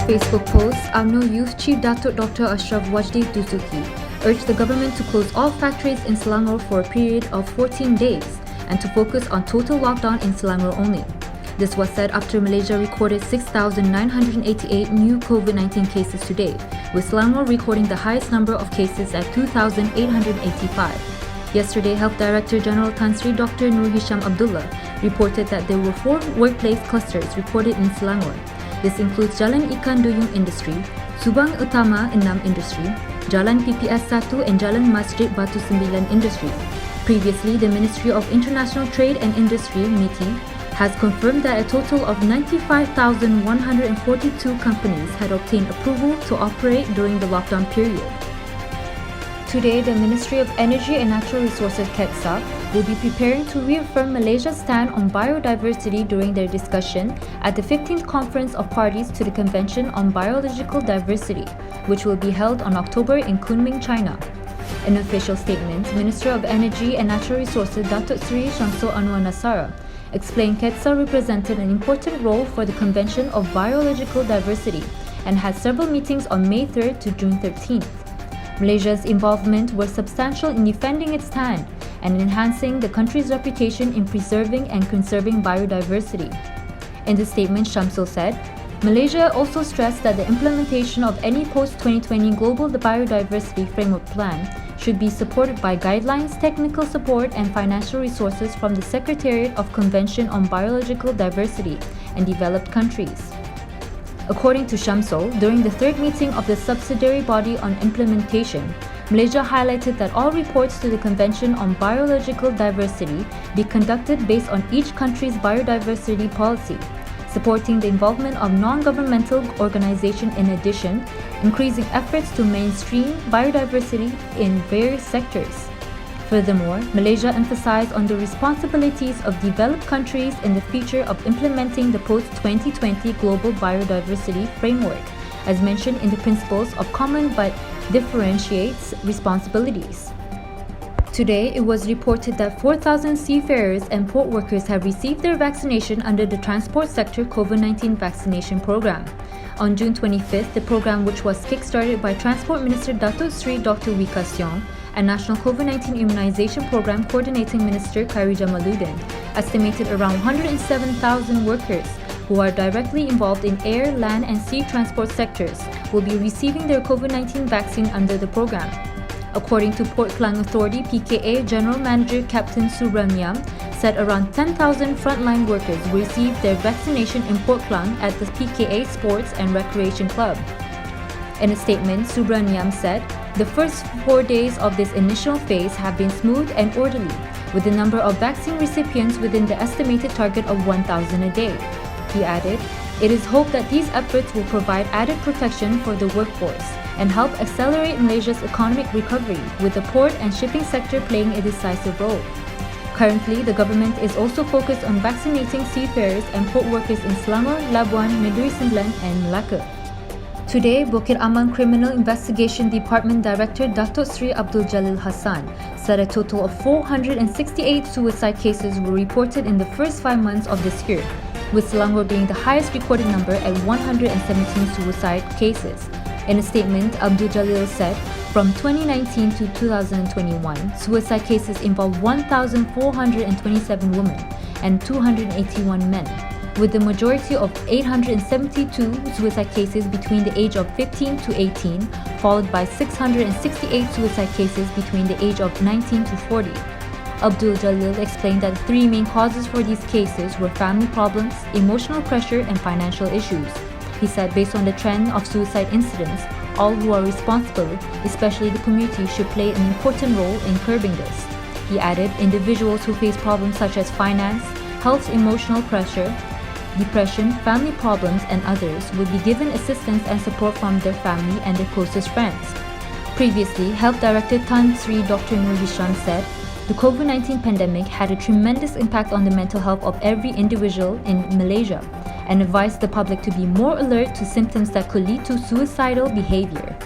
Facebook post, UMNO Youth Chief Datuk Dr. Ashraf WAJDI Dusuki urged the government to close all factories in Selangor for a period of 14 days and to focus on total lockdown in Selangor only. This was said after Malaysia recorded 6,988 new COVID-19 cases today, with Selangor recording the highest number of cases at 2,885. Yesterday, Health Director General Tan Sri Dr. Nur Hisham Abdullah reported that there were 4 workplace clusters recorded in Selangor. This includes Jalan Ikan Duyung Industry, Subang Utama 6 Industry, Jalan PPS 1 and Jalan Masjid Batu 9 Industry. Previously, the Ministry of International Trade and Industry (MITI) has confirmed that a total of 95,142 companies had obtained approval to operate during the lockdown period. Today, the Ministry of Energy and Natural Resources (KETSA) will be preparing to reaffirm Malaysia's stand on biodiversity during their discussion at the 15th Conference of Parties to the Convention on Biological Diversity, which will be held on October in Kunming, China. In an official statement, Minister of Energy and Natural Resources Datuk Seri Syamsul Anwar Nasara explained KETSA represented an important role for the Convention of Biological Diversity and had several meetings on May 3rd to June 13th. Malaysia's involvement was substantial in defending its stand and enhancing the country's reputation in preserving and conserving biodiversity. In the statement, Syamsul said, Malaysia also stressed that the implementation of any post-2020 Global Biodiversity Framework Plan should be supported by guidelines, technical support and financial resources from the Secretariat of Convention on Biological Diversity and developed countries. According to Syamsul, during the 3rd meeting of the subsidiary body on implementation, Malaysia highlighted that all reports to the Convention on Biological Diversity be conducted based on each country's biodiversity policy, supporting the involvement of non-governmental organizations in addition, increasing efforts to mainstream biodiversity in various sectors. Furthermore, Malaysia emphasized on the responsibilities of developed countries in the future of implementing the post-2020 Global Biodiversity Framework, as mentioned in the Principles of Common but Differentiates Responsibilities. Today, it was reported that 4,000 seafarers and port workers have received their vaccination under the Transport Sector COVID-19 Vaccination Program. On June 25th, the program, which was kick-started by Transport Minister Datuk Seri Dr. Wikasyong and National COVID-19 Immunisation Program Coordinating Minister Khairi Jamaluddin, estimated around 107,000 workers who are directly involved in air, land and sea transport sectors will be receiving their COVID-19 vaccine under the program. According to Port Klang Authority PKA General Manager Captain Subrahmanyam, said around 10,000 frontline workers received their vaccination in Port Klang at the PKA Sports and Recreation Club. In a statement, Subrahmanyam said, the first 4 days of this initial phase have been smooth and orderly, with the number of vaccine recipients within the estimated target of 1,000 a day. He added, it is hoped that these efforts will provide added protection for the workforce and help accelerate Malaysia's economic recovery, with the port and shipping sector playing a decisive role. Currently, the government is also focused on vaccinating seafarers and port workers in Selangor, Labuan, Negeri Sembilan and Melaka. Today, Bukit Aman Criminal Investigation Department Director Datuk Seri Abdul Jalil Hassan said a total of 468 suicide cases were reported in the first 5 months of this year, with Selangor being the highest recorded number at 117 suicide cases. In a statement, Abdul Jalil said, from 2019 to 2021, suicide cases involved 1,427 women and 281 men, with the majority of 872 suicide cases between the age of 15 to 18, followed by 668 suicide cases between the age of 19 to 40. Abdul Jalil explained that the 3 main causes for these cases were family problems, emotional pressure, and financial issues. He said based on the trend of suicide incidents, all who are responsible, especially the community, should play an important role in curbing this. He added individuals who face problems such as finance, health, emotional pressure, depression, family problems, and others would be given assistance and support from their family and their closest friends. Previously, Health Director Tan Sri Dr. Nur Hisham said, the COVID-19 pandemic had a tremendous impact on the mental health of every individual in Malaysia and advised the public to be more alert to symptoms that could lead to suicidal behavior.